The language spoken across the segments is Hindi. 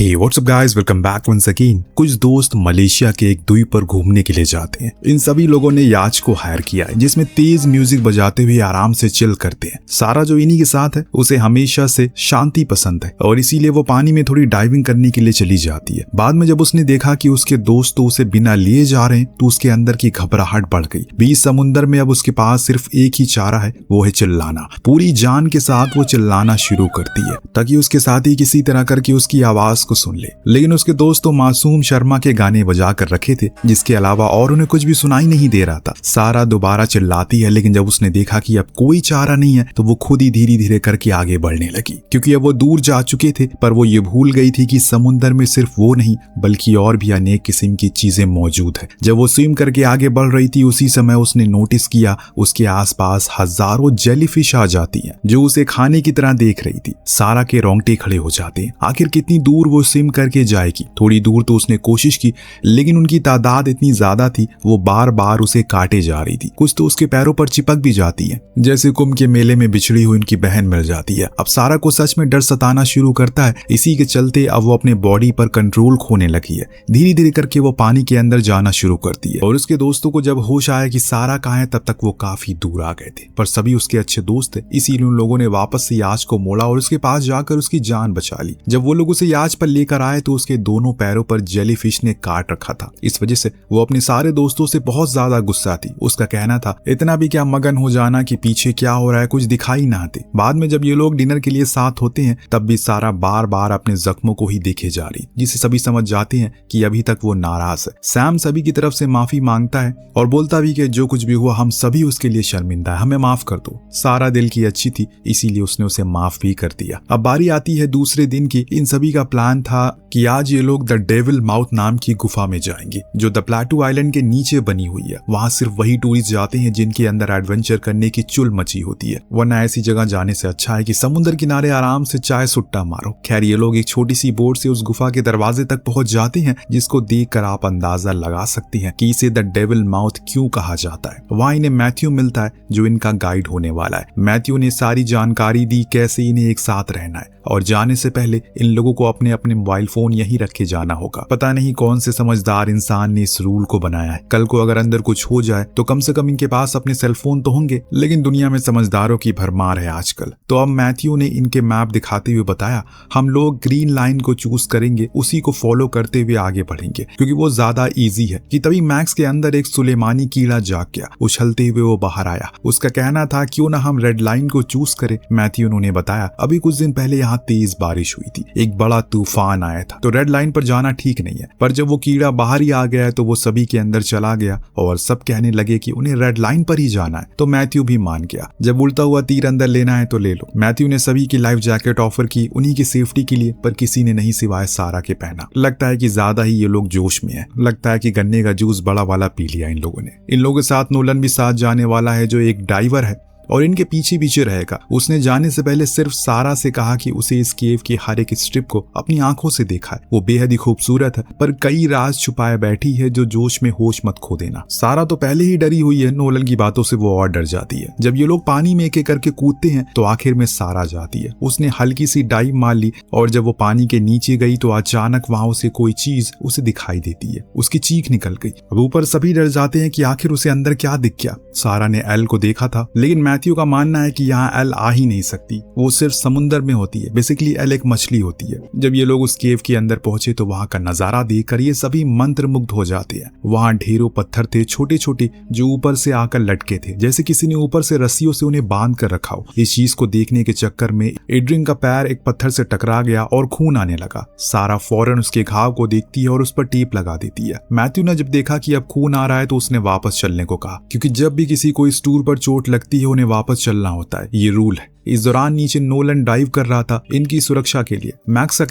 हे what's up guys, welcome back once again. कुछ दोस्त मलेशिया के एक द्वीप पर घूमने के लिए जाते हैं। इन सभी लोगों ने याच को हायर किया है जिसमें तेज म्यूजिक बजाते हुए आराम से चिल करते हैं। सारा जो इन्हीं के साथ है उसे हमेशा से शांति पसंद है और इसीलिए वो पानी में थोड़ी डाइविंग करने के लिए चली जाती है। बाद में जब उसने देखा कि उसके दोस्त तो उसे बिना लिए जा रहे हैं तो उसके अंदर की घबराहट बढ़ गई। बीच समुद्र में अब उसके पास सिर्फ एक ही चारा है, वो है चिल्लाना। पूरी जान के साथ वो चिल्लाना शुरू करती है ताकि उसके साथी किसी तरह करके उसकी आवाज को सुन ले। लेकिन उसके दोस्त तो मासूम शर्मा के गाने बजा कर रखे थे, जिसके अलावा और उन्हें कुछ भी सुनाई नहीं दे रहा था। सारा दोबारा चिल्लाती है, लेकिन जब उसने देखा कि अब कोई चारा नहीं है तो वो खुद ही धीरे धीरे करके आगे बढ़ने लगी, क्योंकि अब वो दूर जा चुके थे। पर वो ये भूल गई थी कि समुद्र में सिर्फ वो नहीं बल्कि और भी अनेक किस्म की चीजें मौजूद है। जब वो स्विम करके आगे बढ़ रही थी उसी समय उसने नोटिस किया उसके आसपास हजारों जेलीफिश आ जाती हैं जो उसे खाने की तरह देख रही थी। सारा के रोंगटे खड़े हो जाते हैं। आखिर कितनी दूर वो स्विम करके जाएगी? थोड़ी दूर तो उसने कोशिश की, लेकिन उनकी तादाद इतनी ज्यादा थी वो बार बार उसे काटे जा रही थी। कुछ तो उसके पैरों पर चिपक भी जाती है, जैसे कुंभ के मेले में बिछड़ी हुई उनकी बहन मिल जाती है। अब सारा को सच में डर सताना शुरू करता है। इसी के चलते अब वो अपने बॉडी पर कंट्रोल खोने लगी है। धीरे धीरे करके वो पानी के अंदर जाना शुरू करती है और उसके दोस्तों को जब होश आया कि सारा कहाँ है तब तक वो काफी दूर आ गए थे। पर सभी उसके अच्छे दोस्त थे, इसीलिए उन लोगों ने वापस से याच को मोड़ा और उसके पास जाकर उसकी जान बचा ली। जब वो लोग उसे याच पर लेकर आए तो उसके दोनों पैरों पर जेलीफिश ने काट रखा था। इस वजह से वो अपने सारे दोस्तों से बहुत ज्यादा गुस्सा थी। उसका कहना था इतना भी क्या मगन हो जाना कि पीछे क्या हो रहा है कुछ दिखाई ना आते। बाद में जब ये लोग डिनर के लिए साथ होते हैं तब भी सारा बार बार अपने जख्मों को ही देखे जा रही, जिसे सभी समझ जाते हैं कि अभी तक वो नाराज है। सैम सभी की तरफ से माफी मांगता है और बोलता भी कि जो कुछ भी हुआ हम सभी उसके लिए शर्मिंदा है, हमें माफ कर दो। सारा दिल की अच्छी थी इसीलिए उसने उसे माफ भी कर दिया। अब बारी आती है दूसरे दिन की। इन सभी का प्लान था कि आज ये लोग द डेविल माउथ नाम की गुफा में जाएंगे जो द प्लेटू आइलैंड के नीचे बनी हुई है। वहां सिर्फ वही टूरिस्ट जाते हैं जिनके अंदर एडवेंचर करने की चुल मची होती है, वरना ऐसी जगह जाने से अच्छा है कि समुद्र किनारे आराम से चाय सुट्टा मारो। खैर ये लोग एक छोटी सी बोट से उस गुफा के दरवाजे तक पहुंच जाते हैं, जिसको देखकर आप अंदाजा लगा सकते हैं कि इसे द डेविल माउथ क्यों कहा जाता है। वहां इन्हें मैथ्यू मिलता है जो इनका गाइड होने वाला है। मैथ्यू ने सारी जानकारी दी कैसे इन्हें एक साथ रहना है और जाने से पहले इन लोगों को अपने अपने मोबाइल फोन यहीं रखे जाना होगा। पता नहीं कौन से समझदार इंसान ने इस रूल को बनाया है। कल को अगर अंदर कुछ हो जाए तो कम से कम इनके पास अपने सेलफोन तो होंगे, लेकिन दुनिया में समझदारों की भरमार है आजकल। तो अब मैथ्यू ने इनके मैप दिखाते हुए बताया हम लोग ग्रीन लाइन को चूज करेंगे, उसी को फॉलो करते हुए आगे बढ़ेंगे क्योंकि वो ज्यादा इजी है। कि तभी मैक्स के अंदर एक सुलेमानी कीड़ा जाग गया। उछलते हुए वो बाहर आया। उसका कहना था क्यों ना हम रेड लाइन को चूज करें। मैथ्यू ने बताया अभी कुछ दिन पहले यहाँ तेज बारिश हुई थी, एक बड़ा तूफान आया था, तो रेड लाइन पर जाना ठीक नहीं है। पर जब वो कीड़ा बाहर ही आ गया तो वो सभी के अंदर चला गया और सब कहने लगे कि उन्हें रेड लाइन पर ही जाना है। तो मैथ्यू भी मान गया। जब उल्टा हुआ तीर अंदर लेना है तो ले लो। मैथ्यू ने सभी की लाइफ जैकेट ऑफर की उन्हीं की सेफ्टी के लिए, पर किसी ने नहीं सिवाय सारा के पहना। लगता है कि ज्यादा ही ये लोग जोश में है। लगता है कि गन्ने का जूस बड़ा वाला पी लिया इन लोगों ने। इन लोगों के साथ नोलन भी साथ जाने वाला है जो एक डाइवर है और इनके पीछे पीछे रहेगा। उसने जाने से पहले सिर्फ सारा से कहा कि उसे इस केव की हर एक स्ट्रिप को अपनी आंखों से देखा है। वो बेहद ही खूबसूरत है पर कई राज छुपाए बैठी है जो जोश में होश मत खो देना। सारा तो पहले ही डरी हुई है, नोलन की बातों से वो और डर जाती है। जब ये लोग पानी में एक एक करके कूदते हैं तो आखिर में सारा जाती है। उसने हल्की सी डाइव मार ली और जब वो पानी के नीचे गई तो अचानक वहां से कोई चीज उसे दिखाई देती है। उसकी चीख निकल गई। अब ऊपर सभी डर जाते हैं कि आखिर उसे अंदर क्या दिख गया। सारा ने एल को देखा था, लेकिन मैथ्यू का मानना है कि यहाँ एल आ ही नहीं सकती, वो सिर्फ समुद्र में होती है। बेसिकली एल एक मछली होती है। जब ये लोग उस केव के अंदर पहुंचे तो वहां का नजारा देखकर ये सभी मंत्रमुग्ध हो जाते हैं। वहां ढेरों पत्थर थे छोटे छोटे जो ऊपर से आकर लटके थे, जैसे किसी ने ऊपर से रस्सियों से उन्हें बांध कर रखा हो। इस चीज को देखने के चक्कर में एड्रिन का पैर एक पत्थर से टकरा गया और खून आने लगा। सारा फौरन उसके घाव को देखती है और उस पर टेप लगा देती है। मैथ्यू ने जब देखा कि अब खून आ रहा है तो उसने वापस चलने को कहा, क्योंकि जब भी किसी को इस टूर पर चोट लगती है उन्हें वापस चलना होता है, ये रूल है। इस दौरान नीचे नोलन डाइव कर रहा था इनकी सुरक्षा के लिए। मैक्स का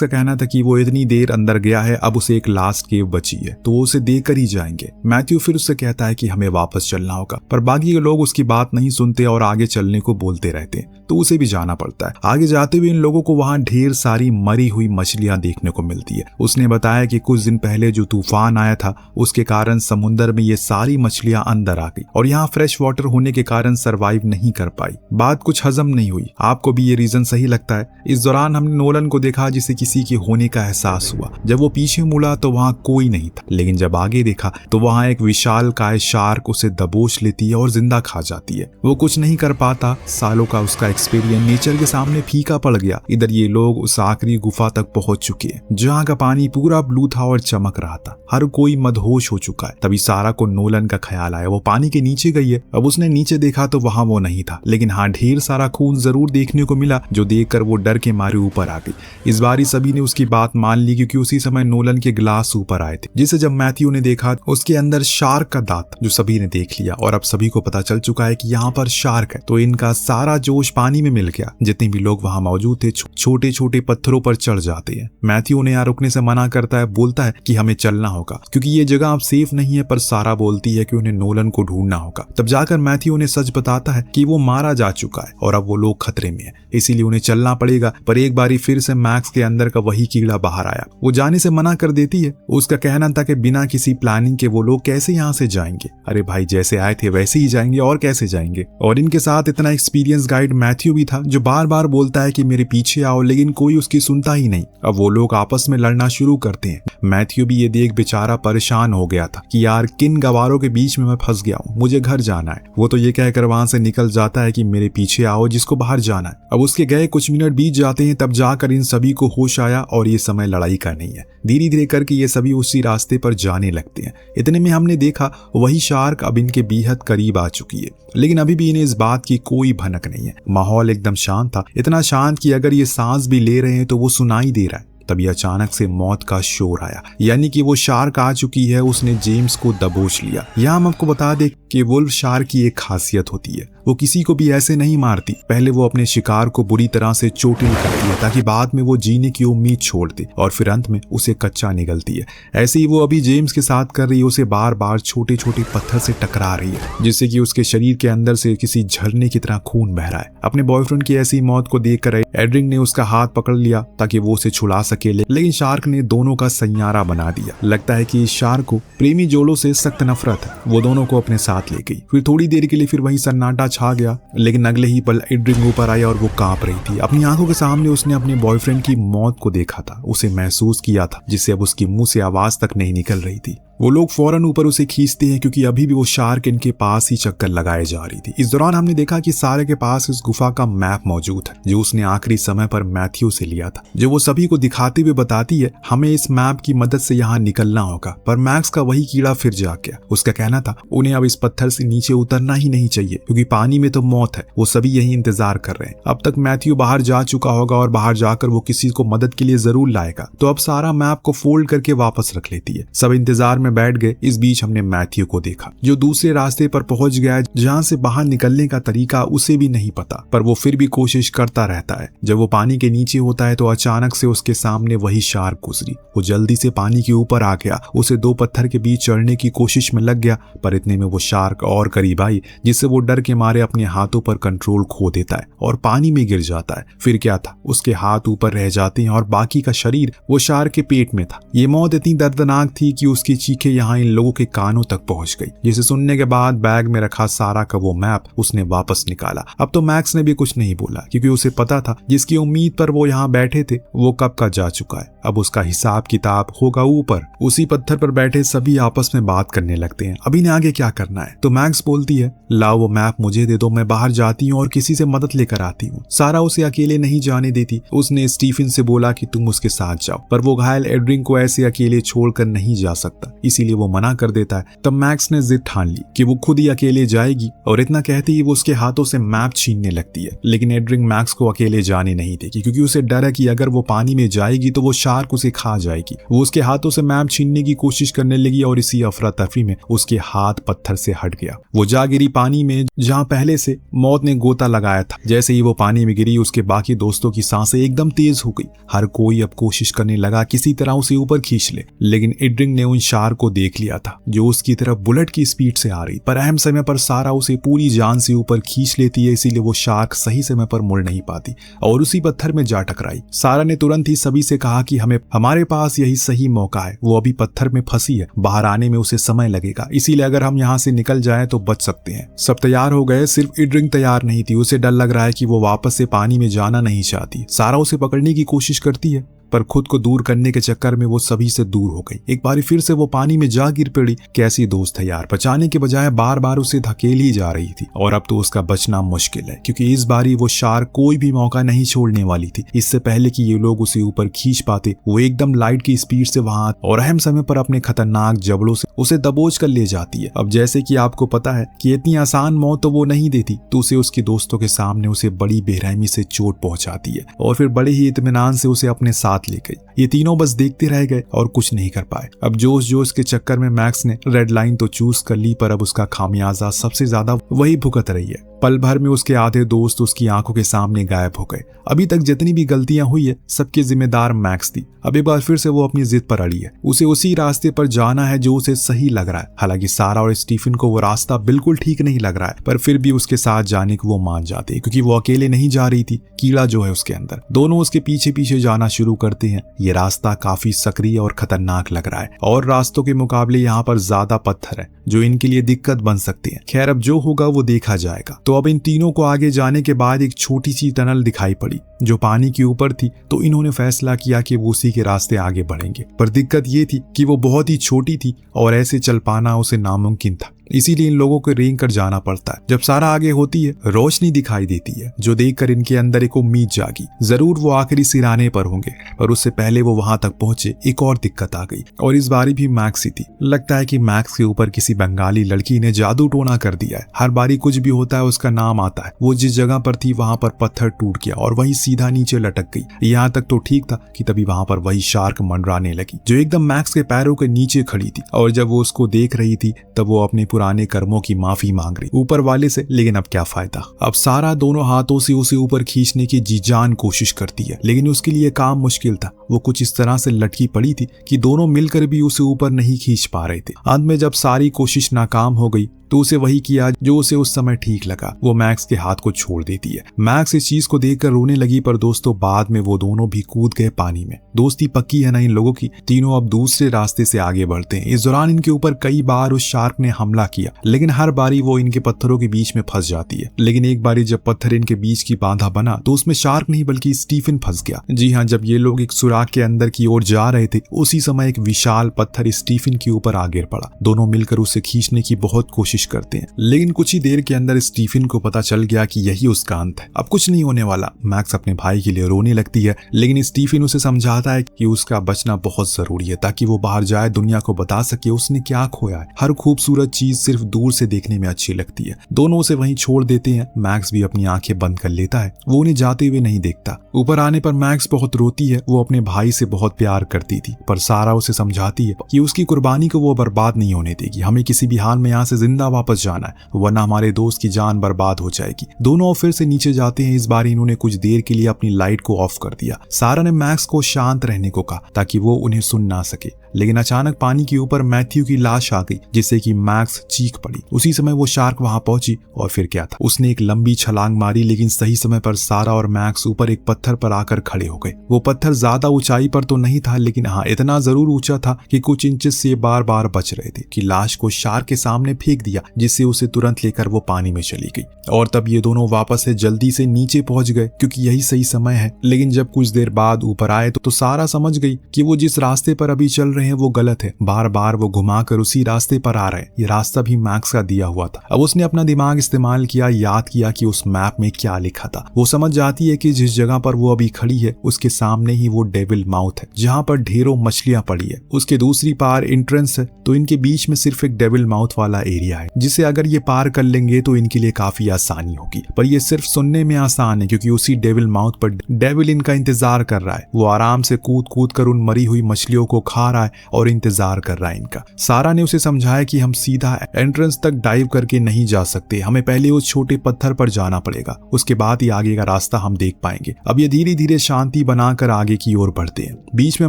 कहना था कि वो इतनी देर अंदर गया है, अब उसे एक लास्ट केव बची है तो वो उसे देकर ही जाएंगे। मैथ्यू फिर उससे कहता है कि हमें वापस चलना होगा, पर बाकी के लोग उसकी बात नहीं सुनते और आगे चलने को बोलते रहते हैं, तो उसे भी जाना पड़ता है। आगे जाते हुए इन लोगों को वहां ढेर सारी मरी हुई मछलियां देखने को मिलती है। उसने बताया कि कुछ दिन पहले जो तूफान आया था उसके कारण समुद्र में ये सारी मछलियां अंदर आ गई और यहाँ फ्रेश वाटर होने के कारण सरवाइव नहीं कर पाई। बात कुछ हजम नहीं हुई। आपको भी ये रीजन सही लगता है? इस दौरान हमने नोलन को देखा जिसे किसी के होने का एहसास हुआ। जब वो पीछे मुड़ा तो वहां कोई नहीं था, लेकिन जब आगे देखा तो वहां एक विशालकाय शार्क उसे दबोच लेती है और जिंदा खा जाती है। वो कुछ नहीं कर पाता। सालों का उसका एक्सपीरियंस नेचर के सामने फीका पड़ गया। इधर ये लोग उस आखिरी गुफा तक पहुंच चुके हैं जहाँ का पानी पूरा ब्लू था और चमक रहा था। हर कोई मदहोश हो चुका है। तभी सारा को नोलन का ख्याल आया। वो पानी के नीचे गई है। अब उसने नीचे देखा तो वहां वो नहीं था, लेकिन हाँ ढेर सारा खून जरूर देखने को मिला, जो देखकर वो डर के मारे ऊपर आ गई। इस बारी सभी ने उसकी बात मान ली, क्योंकि उसी समय नोलन के ग्लास ऊपर आए थे, जिसे जब मैथ्यू ने देखा उसके अंदर शार्क का दांत, जो सभी ने देख लिया। और अब सभी को पता चल चुका है कि यहाँ पर शार्क है, तो इनका सारा जोश पानी में मिल गया। जितने भी लोग वहां मौजूद थे छोटे छोटे पत्थरों पर चढ़ जाते हैं। मैथ्यू उन्हें यहाँ रुकने से मना करता है, बोलता है कि हमें चलना होगा क्योंकि ये जगह अब सेफ नहीं है। पर सारा बोलती है कि उन्हें नोलन को ढूंढना होगा। तब जाकर मैथ्यू उन्हें सच बताता है कि वो मारा जा चुका है और अब वो लोग खतरे में है, इसीलिए उन्हें चलना पड़ेगा। पर एक बारी फिर से मैक्स के अंदर का वही कीड़ा बाहर आया। वो जाने से मना कर देती है। उसका कहना था कि बिना किसी प्लानिंग के वो लोग कैसे यहाँ से जाएंगे। अरे भाई, जैसे आए थे वैसे ही जाएंगे, और कैसे जाएंगे। और इनके साथ इतना एक्सपीरियंस गाइड मैथ्यू भी था, जो बार बार बोलता है कि मेरे पीछे आओ, लेकिन कोई उसकी सुनता ही नहीं। अब वो लोग आपस में लड़ना शुरू करते हैं। मैथ्यू भी ये देख बेचारा परेशान हो गया था कि यार किन गवारों के बीच में मैं फंस गया हूँ, मुझे घर जाना है। वो तो ये कहकर वहां से निकल जाता है कि मेरे पीछे आओ, जिसको बाहर जाना है। अब उसके गए कुछ मिनट बीत जाते हैं, तब जाकर इन सभी को होश आया और ये समय लड़ाई का नहीं है। धीरे धीरे करके ये सभी उसी रास्ते पर जाने लगते हैं। इतने में हमने देखा वही शार्क अब इनके बेहद करीब आ चुकी है, लेकिन अभी भी इन्हें इस बात की कोई भनक नहीं है। माहौल एकदम शांत था, इतना शांत कि अगर ये सांस भी ले रहे हैं तो वो सुनाई दे रहा है। तभी अचानक से मौत का शोर आया, यानी कि वो शार्क आ चुकी है। उसने जेम्स को दबोच लिया। यहाँ हम आपको बता दें कि वुल्फ शार्क की एक खासियत होती है, वो किसी को भी ऐसे नहीं मारती। पहले वो अपने शिकार को बुरी तरह से चोटिल करती है, ताकि बाद में वो जीने की उम्मीद छोड़ दे, और फिर अंत में उसे कच्चा निगलती है। ऐसे ही वो अभी जेम्स के साथ कर रही है। उसे बार बार छोटे छोटे पत्थर से टकरा रही है, जिससे कि उसके शरीर के अंदर से किसी झरने की तरह खून बह रहा है। अपने बॉयफ्रेंड की ऐसी मौत को देखकर एड्रिंग ने उसका हाथ पकड़ लिया ताकि वो उसे छुड़ा सके, लेकिन शार्क ने दोनों का सैयारा बना दिया। लगता है कि इस शार्क को प्रेमी जोड़ों से सख्त नफरत है। वो दोनों को अपने साथ ले गई। फिर थोड़ी देर के लिए फिर वही सन्नाटा छा गया, लेकिन अगले ही पल एड्रिंग ऊपर आई और वो कांप रही थी। अपनी आंखों के सामने उसने अपने बॉयफ्रेंड की मौत को देखा था, उसे महसूस किया था, जिससे अब उसके मुंह से आवाज तक नहीं निकल रही थी। वो लोग फौरन ऊपर उसे खींचते हैं, क्योंकि अभी भी वो शार्क इनके पास ही चक्कर लगाए जा रही थी। इस दौरान हमने देखा कि सारे के पास इस गुफा का मैप मौजूद है, जो उसने आखिरी समय पर मैथ्यू से लिया था, जो वो सभी को दिखाते हुए बताती है हमें इस मैप की मदद से यहाँ निकलना होगा। पर मैक्स का वही कीड़ा फिर जाग गया। उसका कहना था उन्हें अब इस पत्थर से नीचे उतरना ही नहीं चाहिए, क्योंकि पानी में तो मौत है। वो सभी यही इंतजार कर रहे हैं। अब तक मैथ्यू बाहर जा चुका होगा और बाहर जाकर वो किसी को मदद के लिए जरूर लाएगा। तो अब सारा मैप को फोल्ड करके वापस रख लेती है। सब इंतजार में बैठ गए। इस बीच हमने मैथ्यू को देखा, जो दूसरे रास्ते पर पहुंच गया, जहां से बाहर निकलने का तरीका उसे भी नहीं पता, पर वो फिर भी कोशिश करता रहता है। जब वो पानी के नीचे होता है तो अचानक से उसके सामने वही शार्क गुजरी। वो जल्दी से पानी के ऊपर आ गया, उसे दो पत्थर के बीच चढ़ने की कोशिश में लग गया, पर इतने में वो शार्क और करीब आई, जिससे वो डर के मारे अपने हाथों पर कंट्रोल खो देता है और पानी में गिर जाता है। फिर क्या था, उसके हाथ ऊपर रह जाते हैं और बाकी का शरीर वो शार्क के पेट में था। ये मौत इतनी दर्दनाक थी कि उसकी चीखें यहाँ इन लोगों के कानों तक पहुंच गई, जिसे सुनने के बाद बैग में रखा सारा का वो मैप उसने वापस निकाला। अब तो मैक्स ने भी कुछ नहीं बोला, क्योंकि उसे पता था जिसकी उम्मीद पर वो यहाँ बैठे थे वो कब का जा चुका है। अब उसका हिसाब किताब होगा ऊपर। उसी पत्थर पर बैठे सभी आपस में बात करने लगते हैं, अभी ने आगे क्या करना है। तो मैक्स बोलती है लाओ वो मैप मुझे दे दो, मैं बाहर जाती हूँ और किसी से मदद लेकर आती हूँ। सारा उसे अकेले नहीं जाने देती। उसने स्टीफन से बोला कि तुम उसके साथ जाओ, पर वो घायल एड्रिंग को ऐसे अकेले छोड़कर नहीं जा सकता, इसीलिए वो मना कर देता है। तब मैक्स ने जिद ठान ली कि वो खुद ही अकेले जाएगी, और इतना कहते ही वो उसके हाथों से मैप छीनने लगती है। लेकिन एड्रिंग मैक्स को अकेले जाने नहीं देगी, क्योंकि उसे डर है कि अगर वो पानी में जाएगी तो वो शार्क उसे खा जाएगी। वो उसके हाथों से मैप छीनने की कोशिश करने लगी और इसी अफरा तफरी में उसके हाथ पत्थर से हट गया। वो जा गिरी पानी में, जहां पहले से मौत ने गोता लगाया था। जैसे ही वो पानी में गिरी, उसके बाकी दोस्तों की सांसें एकदम तेज हो गई। हर कोई अब कोशिश करने लगा किसी तरह उसे ऊपर खींच ले, लेकिन एड्रिंग ने उन शार्क को देख लिया था जो उसकी तरफ बुलेट की स्पीड से आ रही, पर अहम समय पर सारा उसे पूरी जान से ऊपर खींच लेती है, इसीलिए वो शार्क सही समय पर मुड़ नहीं पाती और उसी पत्थर में जा टकराई। सारा ने तुरंत ही सभी से कहा कि हमारे पास यही सही मौका है, वो अभी पत्थर में फंसी है, बाहर आने में उसे समय लगेगा, इसीलिए अगर हम यहाँ से निकल जाए तो बच सकते हैं। सब तैयार हो गए, सिर्फ ईड्रिंग तैयार नहीं थी। उसे डर लग रहा है कि वो वापस से पानी में जाना नहीं चाहती। सारा उसे पकड़ने की कोशिश करती है पर खुद को दूर करने के चक्कर में वो सभी से दूर हो गई। एक बार फिर से वो पानी में जा गिर पड़ी। कैसी दोस्त है यार, बचाने के बजाय बार बार उसे धकेल ही जा रही थी और अब तो उसका बचना मुश्किल है क्योंकि इस बारी वो शार्क कोई भी मौका नहीं छोड़ने वाली थी। इससे पहले कि ये लोग उसे ऊपर खींच पाते वो एकदम लाइट की स्पीड से वहां और अहम समय पर अपने खतरनाक जबड़ों से उसे दबोच कर ले जाती है। अब जैसे कि आपको पता है कि इतनी आसान मौत तो वो नहीं देती, तो उसे उसके दोस्तों के सामने उसे बड़ी बेरहमी से चोट पहुंचाती है और फिर बड़े ही इत्मीनान से उसे अपने साथ ले गई। ये तीनों बस देखते रह गए और कुछ नहीं कर पाए। अब जोश के चक्कर में मैक्स ने रेड लाइन तो चूज कर ली, पर अब उसका खामियाजा सबसे ज्यादा वही भुगत रही है। पल भर में उसके आधे दोस्त उसकी आंखों के सामने गायब हो गए। अभी तक जितनी भी गलतियां हुई है सबकी जिम्मेदार मैक्स थी। अब एक बार फिर से वो अपनी जिद पर अड़ी है। उसे उसी रास्ते पर जाना है जो उसे सही लग रहा है। हालांकि सारा और स्टीफन को वो रास्ता बिल्कुल ठीक नहीं लग रहा है, पर फिर भी उसके साथ जाने को वो मान जाते हैं क्योंकि वो अकेले नहीं जा रही थी। कीड़ा जो है उसके अंदर, दोनों उसके पीछे पीछे जाना शुरू करते हैं। ये रास्ता काफी सक्रिय और खतरनाक लग रहा है और रास्तों के मुकाबले यहाँ पर ज्यादा पत्थर है जो इनके लिए दिक्कत बन सकते हैं। खैर अब जो होगा वो देखा जाएगा। तो अब इन तीनों को आगे जाने के बाद एक छोटी सी टनल दिखाई पड़ी जो पानी के ऊपर थी, तो इन्होंने फैसला किया कि वो उसी के रास्ते आगे बढ़ेंगे। पर दिक्कत ये थी कि वो बहुत ही छोटी थी और ऐसे चल पाना उसे नामुमकिन था, इसीलिए इन लोगों को रेंग कर जाना पड़ता है। जब सारा आगे होती है रोशनी दिखाई देती है जो देखकर इनके अंदर एक उम्मीद जागी, जरूर वो आखिरी सिराने पर होंगे। पर उससे पहले वो वहां तक पहुंचे एक और दिक्कत आ गई और इस बारी भी मैक्स ही थी। लगता है कि मैक्स के ऊपर किसी बंगाली लड़की ने जादू टोना कर दिया है। हर बारी कुछ भी होता है उसका नाम आता है। वो जिस जगह पर थी वहां पर पत्थर टूट गया और वही सीधा नीचे लटक गई। यहाँ तक तो ठीक था कि तभी वहां पर वही शार्क मंडराने लगी जो एकदम मैक्स के पैरों के नीचे खड़ी थी और जब वो उसको देख रही थी तब वो अपने पुराने कर्मों की माफी मांग रही ऊपर वाले से। लेकिन अब क्या फायदा। अब सारा दोनों हाथों से उसे ऊपर खींचने की जी जान कोशिश करती है, लेकिन उसके लिए काम मुश्किल था। वो कुछ इस तरह से लटकी पड़ी थी कि दोनों मिलकर भी उसे ऊपर नहीं खींच पा रहे थे। अंत में जब सारी कोशिश नाकाम हो गई तो उसे वही किया जो उसे उस समय ठीक लगा। वो मैक्स के हाथ को छोड़ देती है। मैक्स इस चीज को देखकर रोने लगी, पर दोस्तों बाद में वो दोनों भी कूद गए पानी में। दोस्ती पक्की है ना इन लोगों की। तीनों अब दूसरे रास्ते से आगे बढ़ते हैं। इस दौरान इनके ऊपर कई बार उस शार्क ने हमला किया, लेकिन हर बारी वो इनके पत्थरों के बीच में फंस जाती है। लेकिन एक बारी जब पत्थर इनके बीच की बाधा बना तो उसमें शार्क नहीं बल्कि स्टीफन फंस गया। जी हाँ, जब ये लोग एक सुराग के अंदर की ओर जा रहे थे उसी समय एक विशाल पत्थर स्टीफन के ऊपर आ गिर पड़ा। दोनों मिलकर उसे खींचने की बहुत कोशिश करते हैं, लेकिन कुछ ही देर के अंदर स्टीफन को पता चल गया कि यही उसका अंत है। अब कुछ नहीं होने वाला। मैक्स अपने भाई के लिए रोने लगती है, लेकिन स्टीफन उसे समझाता है कि उसका बचना बहुत जरूरी है ताकि वो बाहर जाए, दुनिया को बता सके उसने क्या खोया है। हर खूबसूरत चीज सिर्फ दूर से देखने में अच्छी लगती है। दोनों उसे वहीं छोड़ देते हैं। मैक्स भी अपनी आंखें बंद कर लेता है। वो उन्हें जाते हुए नहीं देखता। ऊपर आने पर मैक्स बहुत रोती है। वो अपने भाई से बहुत प्यार करती थी, पर सारा उसे समझाती है कि उसकी कुर्बानी को वो बर्बाद नहीं होने देगी। हमें किसी भी हाल में यहाँ से जिंदा वापस जाना है, वरना हमारे दोस्त की जान बर्बाद हो जाएगी। दोनों फिर से नीचे जाते हैं। इस बार इन्होंने कुछ देर के लिए अपनी लाइट को ऑफ कर दिया। सारा ने मैक्स को शांत रहने को कहा ताकि वो उन्हें सुन ना सके, लेकिन अचानक पानी के ऊपर मैथ्यू की लाश आ गई जिससे कि मैक्स चीख पड़ी। उसी समय वो शार्क वहां पहुंची और फिर क्या था, उसने एक लंबी छलांग मारी, लेकिन सही समय पर सारा और मैक्स ऊपर एक पत्थर पर आकर खड़े हो गए। वो पत्थर ज्यादा ऊंचाई पर तो नहीं था, लेकिन हाँ इतना जरूर ऊंचा था कि कुछ इंचेस से बार बार बच रहे थे कि लाश को शार्क के सामने फेंक दिया, जिससे उसे तुरंत लेकर वो पानी में चली गई। और तब ये दोनों वापस से जल्दी से नीचे पहुंच गए क्योंकि यही सही समय है। लेकिन जब कुछ देर बाद ऊपर आए तो सारा समझ गई कि वो जिस रास्ते पर अभी चल रहे हैं वो गलत है। बार बार वो घुमाकर उसी रास्ते पर आ रहे हैं। ये रास्ता भी मैक्स का दिया हुआ था। अब उसने अपना दिमाग इस्तेमाल किया, याद किया कि उस मैप में क्या लिखा था। वो समझ जाती है कि जिस जगह पर वो अभी खड़ी है उसके सामने ही वो डेविल माउथ है जहाँ पर ढेरों मछलियां पड़ी है। उसके दूसरी पार एंट्रेंस है, तो इनके बीच में सिर्फ एक डेविल माउथ वाला एरिया है है जिसे अगर ये पार कर लेंगे तो इनके लिए काफी आसानी होगी। पर ये सिर्फ सुनने में आसान है क्योंकि उसी डेविल माउथ पर डेविल इनका इंतजार कर रहा है। वो आराम से कूद कूद कर उन मरी हुई मछलियों को खा रहा है और इंतजार कर रहा है इनका। सारा ने उसे समझाया कि हम सीधा एंट्रेंस तक डाइव करके नहीं जा सकते, हमें पहले उस छोटे पत्थर पर जाना पड़ेगा, उसके बाद ही आगे का रास्ता हम देख पाएंगे। अब ये धीरे धीरे शांति बनाकर आगे की ओर बढ़ते हैं। बीच में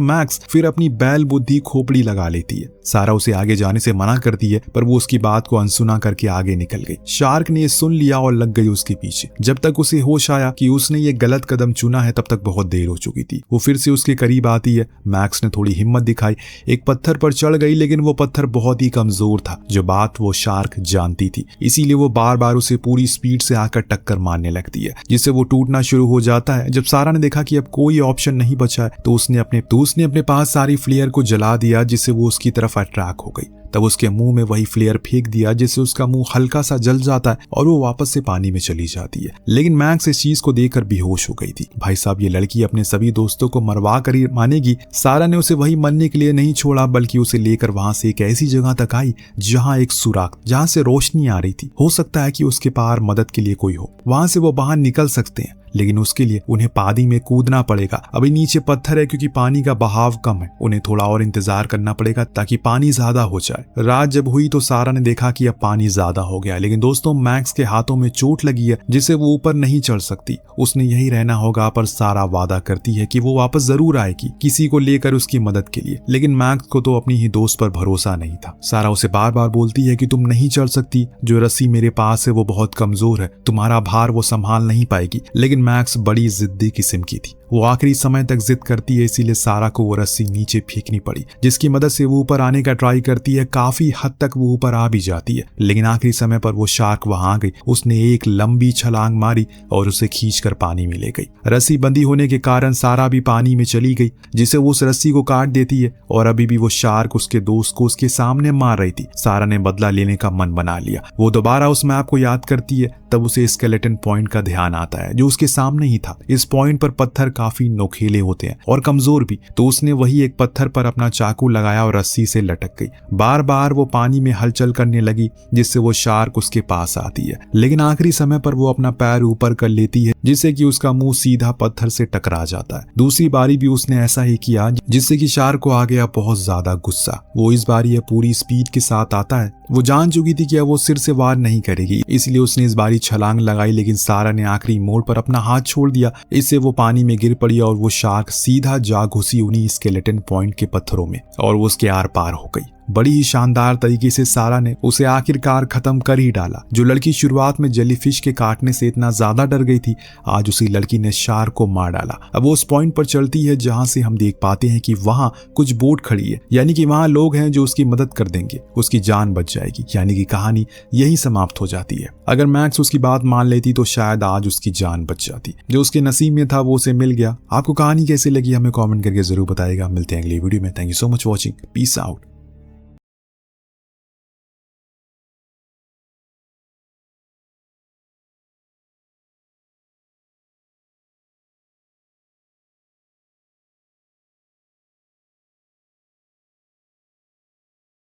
मैक्स फिर अपनी बैल बुद्धि खोपड़ी लगा लेती है। सारा उसे आगे जाने से मना करती है पर वो उसकी बात को अनसुना करके आगे निकल गई। शार्क ने ये सुन लिया और लग गई उसके पीछे। जब तक उसे होश आया कि उसने ये गलत कदम चुना है तब तक बहुत देर हो चुकी थी। वो फिर से उसके करीब आती है। मैक्स ने थोड़ी हिम्मत दिखाई, एक पत्थर पर चढ़ गई, लेकिन वो पत्थर बहुत ही कमजोर था, जो बात वो शार्क जानती थी। इसीलिए वो बार बार उसे पूरी स्पीड से आकर टक्कर मारने लगती है, जिससे वो टूटना शुरू हो जाता है। जब सारा ने देखा कि अब कोई ऑप्शन नहीं बचा है तो उसने अपने पास सारी फ्लेयर को जला दिया, जिससे वो उसकी तरफ अट्रैक्ट हो गई। तब उसके मुंह में वही फ्लेयर फेंक दिया, जिससे उसका मुंह हल्का सा जल जाता है और वो वापस से पानी में चली जाती है। लेकिन मैक्स इस चीज को देखकर बेहोश हो गई थी। भाई साहब, ये लड़की अपने सभी दोस्तों को मरवा कर ही मानेगी। सारा ने उसे वही मरने के लिए नहीं छोड़ा, बल्कि उसे लेकर वहां से एक ऐसी जगह तक आई जहां एक सुराख, जहां से रोशनी आ रही थी। हो सकता है कि उसके पार मदद के लिए कोई हो, वहां से वो बाहर निकल सकते हैं, लेकिन उसके लिए उन्हें पानी में कूदना पड़ेगा। अभी नीचे पत्थर है क्योंकि पानी का बहाव कम है। उन्हें थोड़ा और इंतजार करना पड़ेगा ताकि पानी ज्यादा हो जाए। रात जब हुई तो सारा ने देखा कि अब पानी ज्यादा हो गया, लेकिन दोस्तों मैक्स के हाथों में चोट लगी है जिससे वो ऊपर नहीं चढ़ सकती। उसने यही रहना होगा, पर सारा वादा करती है कि वो वापस जरूर आएगी किसी को लेकर उसकी मदद के लिए। लेकिन मैक्स को तो अपनी ही दोस्त पर भरोसा नहीं था। सारा उसे बार बार बोलती है कि तुम नहीं चढ़ सकती, जो रस्सी मेरे पास है वो बहुत कमजोर है, तुम्हारा भार वो संभाल नहीं पाएगी। लेकिन मैक्स बड़ी जिद्दी किस्म की थी। वो आखिरी समय तक जिद करती है, इसीलिए सारा को वो रस्सी नीचे फेंकनी पड़ी, जिसकी मदद से वो ऊपर आने का ट्राई करती है। काफी हद तक वो ऊपर आ भी जाती है, लेकिन आखिरी समय पर वो शार्क वहां आ गई। उसने एक लंबी छलांग मारी और उसे खींचकर पानी में ले गई। रस्सी बंदी होने के कारण सारा भी पानी में चली गई, जिसे वो उस रस्सी को काट देती है और अभी भी वो शार्क उसके दोस्त को उसके सामने मार रही थी। सारा ने बदला लेने का मन बना लिया। वो दोबारा उस मैप को याद करती है, तब उसे स्केलेटन पॉइंट का ध्यान आता है जो उसके सामने ही था। इस पॉइंट पर पत्थर काफी नोकीले होते हैं और कमजोर भी, तो उसने वही एक पत्थर पर अपना चाकू लगाया और रस्सी से लटक गई। बार बार वो पानी में हलचल करने लगी, जिससे वो शार्क उसके पास आती है, लेकिन आखिरी समय पर वो अपना पैर ऊपर कर लेती है, जिससे कि उसका मुंह सीधा पत्थर से टकरा जाता है। दूसरी बारी भी उसने ऐसा ही किया, जिससे कि शार्क को आ गया बहुत ज्यादा गुस्सा। वो इस बार ये पूरी स्पीड के साथ आता है। वो जान चुकी थी कि अब वो सिर से वार नहीं करेगी, इसलिए उसने इस बारी छलांग लगाई, लेकिन सारा ने आखिरी मोड़ पर अपना हाथ छोड़ दिया। इससे वो पानी में गिर पड़ी और वो शार्क सीधा जा घुसी उन्हीं स्केलेटन पॉइंट के पत्थरों में और वो उसके आर पार हो गई। बड़ी ही शानदार तरीके से सारा ने उसे आखिरकार खत्म कर ही डाला। जो लड़की शुरुआत में जेलीफिश के काटने से इतना ज्यादा डर गई थी, आज उसी लड़की ने शार्क को मार डाला। अब वो उस पॉइंट पर चलती है जहां से हम देख पाते हैं कि वहां कुछ बोट खड़ी है, यानी कि वहां लोग हैं जो उसकी मदद कर देंगे, उसकी जान बच जाएगी। यानी कि कहानी यही समाप्त हो जाती है। अगर मैक्स उसकी बात मान लेती तो शायद आज उसकी जान बच जाती। जो उसके नसीब में था वो उसे मिल गया। आपको कहानी कैसी लगी हमें कॉमेंट करके जरूर बताएगा। मिलते हैं अगली वीडियो में। Thank you so much watching. Peace out.